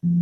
We're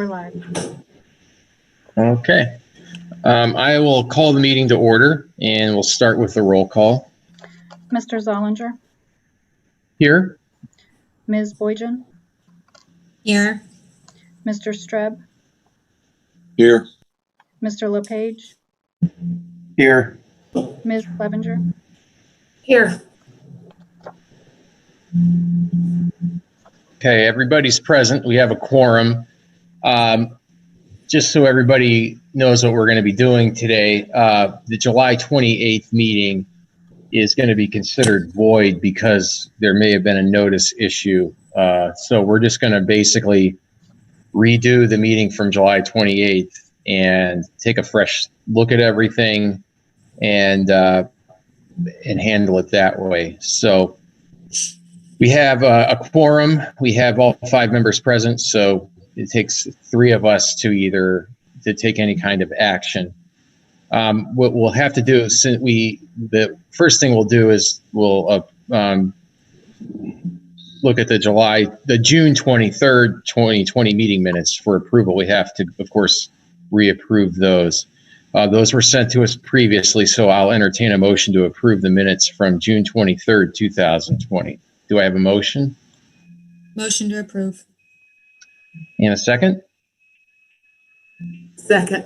live. Okay. I will call the meeting to order, and we'll start with the roll call. Mr. Zollinger, Here. Ms. Boyjan, Here. Mr. Streb, Here. Mr. LePage, Here. Ms. Clevenger. Here. Okay, everybody's present. We have a quorum. Just so everybody knows what we're going to be doing today, the July 28th meeting is going to be considered void because there may have been a notice issue. So we're just going to basically redo the meeting from July 28th and take a fresh look at everything and handle it that way. So we have a quorum. We have all 5 members present, so it takes 3 of us to take any kind of action. What we'll have to do is, the first thing we'll do is we'll look at the June 23rd, 2020 meeting minutes for approval. We have to, of course, reapprove those. Those were sent to us previously, so I'll entertain a motion to approve the minutes from June 23rd, 2020. Do I have a motion? Motion to approve. And a second? Second.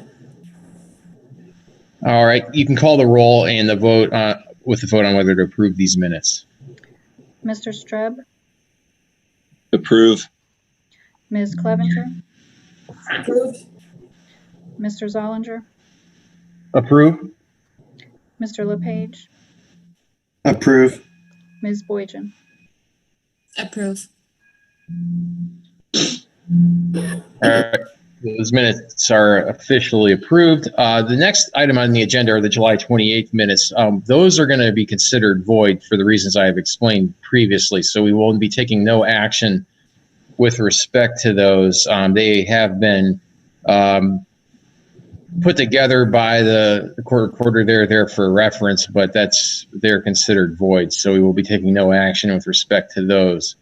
All right, you can call the roll and the vote with the vote on whether to approve these minutes. Mr. Streb, Approve. Ms. Clevenger, Approve. Mr. Zollinger, Approve? Mr. LePage, Approve. Ms. Boyjan. Approve. All right, those minutes are officially approved. The next item on the agenda are the July 28th minutes. Those are going to be considered void for the reasons I have explained previously. So we will be taking no action with respect to those. They have been put together by the court reporter. They're there for reference, but they're considered void. So we will be taking no action with respect to those.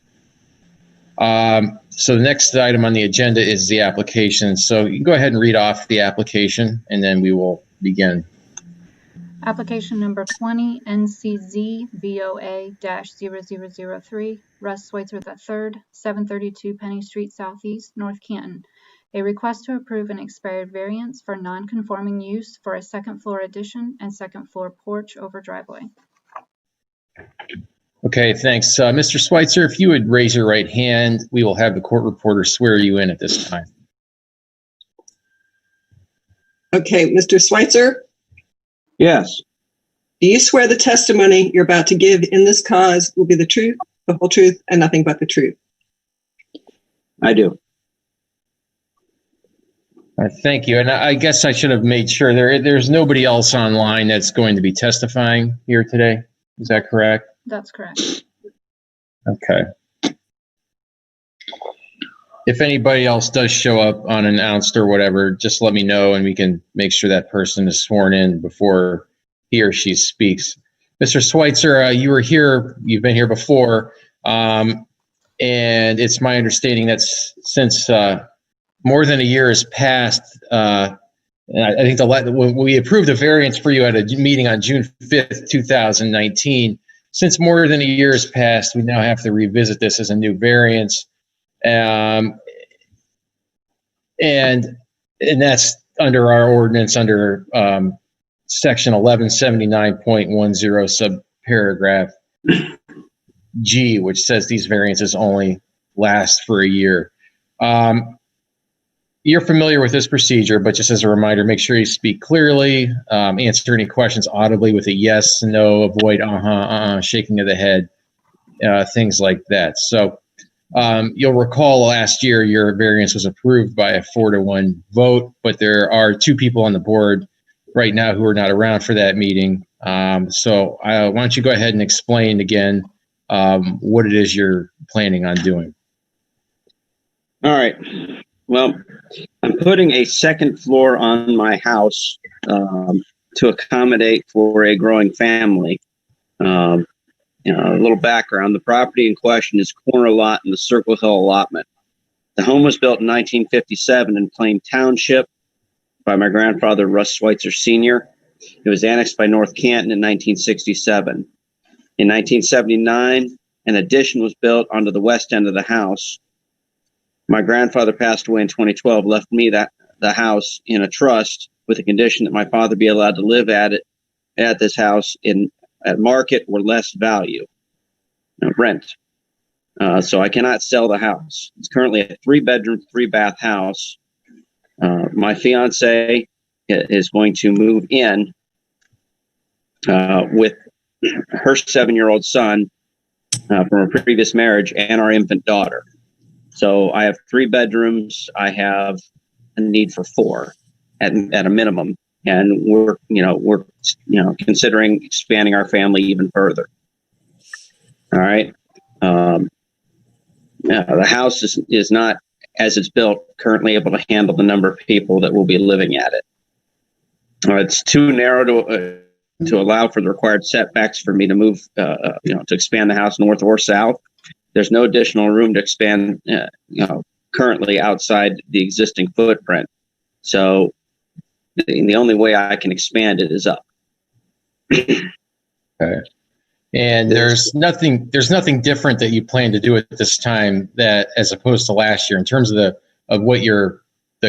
So the next item on the agenda is the application. So you can go ahead and read off the application, and then we will begin. Application number 20, NC ZBOA-0003, Russ Schweitzer III, 732 Penny Street Southeast, North Canton. A request to approve an expired variance for non-conforming use for a second floor addition and second floor porch over driveway. Okay, thanks. Mr. Schweitzer, if you would raise your right hand, we will have the court reporter swear you in at this time. Okay, Mr. Schweitzer, Yes. do you swear the testimony you're about to give in this cause will be the truth, the whole truth, and nothing but the truth? I do. Thank you. And I guess I should have made sure there's nobody else online that's going to be testifying here today. Is that correct? That's correct. Okay. If anybody else does show up unannounced or whatever, just let me know and we can make sure that person is sworn in before he or she speaks. Mr. Schweitzer, you've been here before, and it's my understanding that since more than a year has passed, and I think when we approved a variance for you at a meeting on June 5th, 2019, since more than a year has passed, we now have to revisit this as a new variance. And that's under our ordinance under section 1179.10 subparagraph G, which says these variances only last for a year. You're familiar with this procedure, but just as a reminder, make sure you speak clearly, answer any questions audibly with a yes, no, avoid shaking of the head, things like that. So you'll recall last year your variance was approved by a 4-to-1 vote, but there are 2 people on the board right now who are not around for that meeting. So why don't you go ahead and explain again what it is you're planning on doing? All right. Well, I'm putting a second floor on my house to accommodate for a growing family. A little background. The property in question is corner lot in the Circle Hill allotment. The home was built in 1957 in Plain Township by my grandfather, Russ Schweitzer Sr. It was annexed by North Canton in 1967. In 1979, an addition was built onto the west end of the house. My grandfather passed away in 2012, left me the house in a trust with the condition that my father be allowed to live at this house at market or less value, rent. So I cannot sell the house. It's currently a 3-bedroom, 3-bath house. My fiance is going to move in with her 7-year-old son from a previous marriage and our infant daughter. So I have 3 bedrooms. I have a need for 4 at a minimum, and we're considering expanding our family even further. All right. The house is not, as it's built, currently able to handle the number of people that will be living at it. It's too narrow to allow for the required setbacks for me to move, to expand the house north or south. There's no additional room to expand, currently outside the existing footprint. So the only way I can expand it is up. Okay. And there's nothing different that you plan to do at this time that, as opposed to last year, in terms of the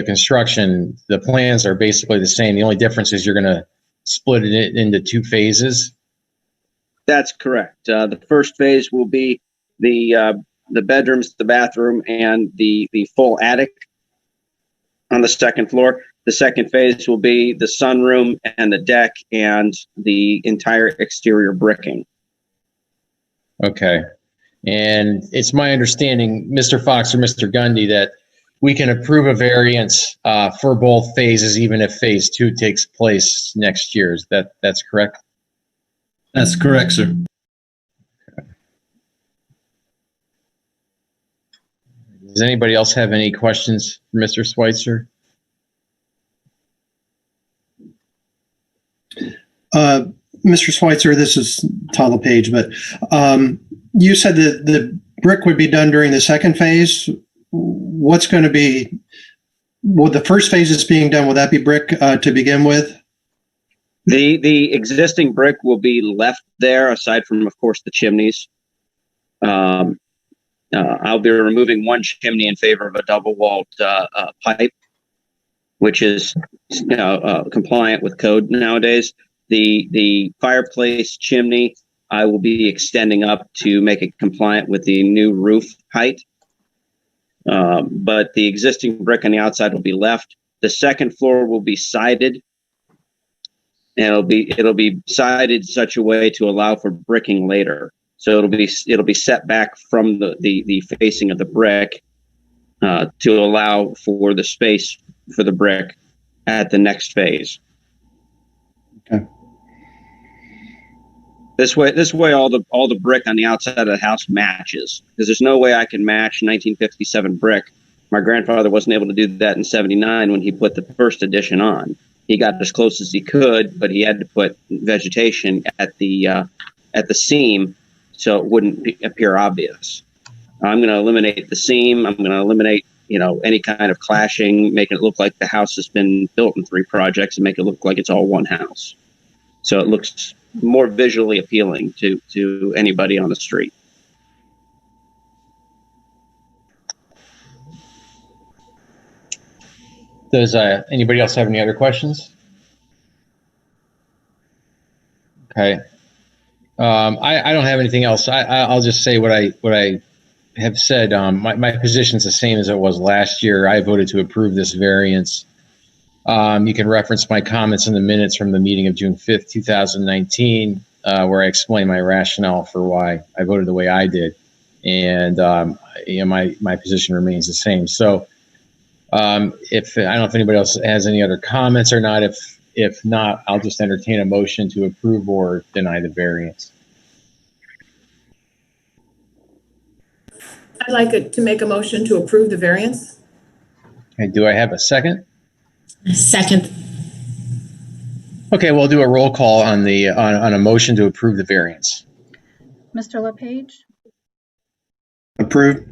construction, the plans are basically the same. The only difference is you're going to split it into 2 phases. That's correct. The first phase will be the bedrooms, the bathroom, and the full attic on the second floor. The second phase will be the sunroom and the deck and the entire exterior bricking. Okay. And it's my understanding, Mr. Fox or Mr. Gundy, that we can approve a variance for both phases, even if phase 2 takes place next year. That's correct? That's correct, sir. Okay. Does anybody else have any questions for Mr. Schweitzer? Mr. Schweitzer, this is Todd LePage, but you said that the brick would be done during the second phase. What's going to be, the first phase is being done, will that be brick to begin with? The existing brick will be left there, aside from, of course, the chimneys. I'll be removing one chimney in favor of a double-walled pipe, which is compliant with code nowadays. The fireplace chimney, I will be extending up to make it compliant with the new roof height. But the existing brick on the outside will be left. The second floor will be sided, and it'll be sided in such a way to allow for bricking later. So it'll be set back from the facing of the brick to allow for the space for the brick at the next phase. Okay. This way, all the brick on the outside of the house matches, because there's no way I can match 1957 brick. My grandfather wasn't able to do that in '79 when he put the first addition on. He got as close as he could, but he had to put vegetation at the seam so it wouldn't appear obvious. I'm going to eliminate the seam. I'm going to eliminate any kind of clashing, making it look like the house has been built in 3 projects, and make it look like it's all one house. So it looks more visually appealing to anybody on the street. Does anybody else have any other questions? Okay. I don't have anything else. I'll just say what I have said. My position is the same as it was last year. I voted to approve this variance. You can reference my comments in the minutes from the meeting of June 5th, 2019, where I explained my rationale for why I voted the way I did. And my position remains the same. So if I don't know if anybody else has any other comments or not, if If not, I'll just entertain a motion to approve or deny the variance. I'd like to make a motion to approve the variance. Okay, do I have a second? Second. Okay, we'll do a roll call on the on a motion to approve the variance. Mr. LePage, Approved.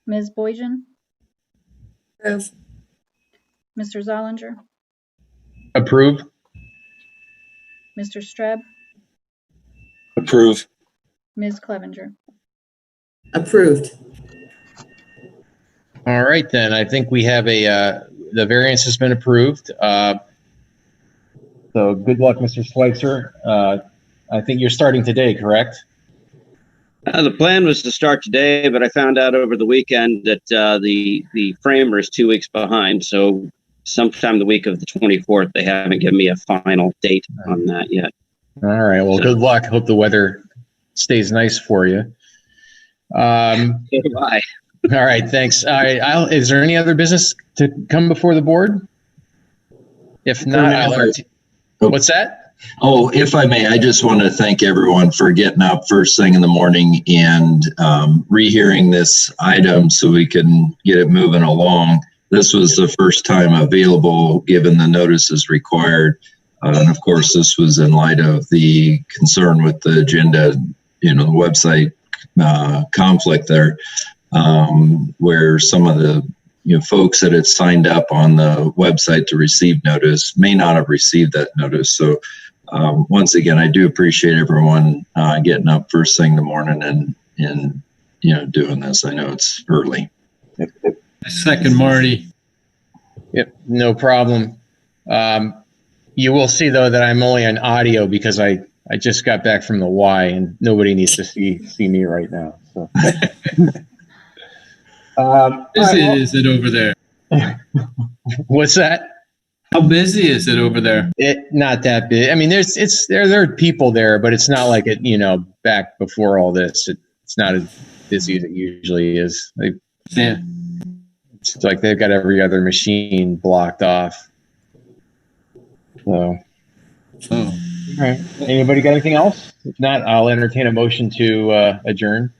Ms. Boyjan, Approve. Mr. Zollinger, Approve. Mr. Streb, Approve. Ms. Clevenger. Approved. All right, then. I think we have the variance has been approved. So good luck, Mr. Schweitzer. I think you're starting today, correct? The plan was to start today, but I found out over the weekend that the framer is 2 weeks behind. So sometime the week of the 24th, they haven't given me a final date on that yet. All right. Well, good luck. Hope the weather stays nice for you. Bye. All right. Thanks. All right. Is there any other business to come before the board? If not, what's that? Oh, if I may, I just want to thank everyone for getting up first thing in the morning and rehearing this item so we can get it moving along. This was the first time available given the notices required. And of course, this was in light of the concern with the agenda, the website conflict there, where some of the folks that had signed up on the website to receive notice may not have received that notice. So once again, I do appreciate everyone getting up first thing in the morning and doing this. I know it's early. Second, Marty. Yep, no problem. You will see though that I'm only on audio because I just got back from the Y and nobody needs to see me right now. So. How busy is it over there? What's that? How busy is it over there? Not that big. I mean, there are people there, but it's not like it. Back before all this, it's not as busy as it usually is. Yeah. It's like they've got every other machine blocked off. So. Oh. All right. Anybody got anything else? If not, I'll entertain a motion to adjourn.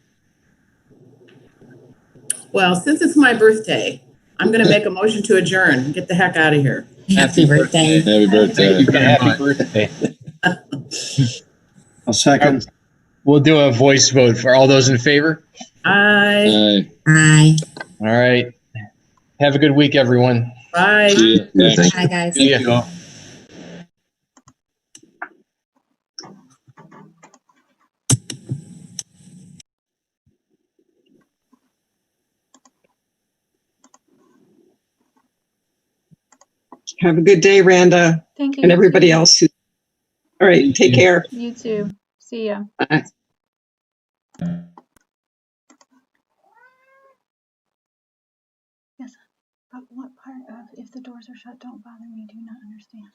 Well, since it's my birthday, I'm going to make a motion to adjourn and get the heck out of here. Happy birthday. Happy birthday. Thank you very Happy much. birthday. I'll second. We'll do a voice vote for all those in favor. Aye. Aye. All right. Have a good week, everyone. Bye. Thank Bye, guys. See ya. Thank you all. Have a good day, Randa, Thank you. and everybody else. All right, take care. You too. See ya. Bye. Yes. But what part of if the doors are shut don't bother me, do not understand.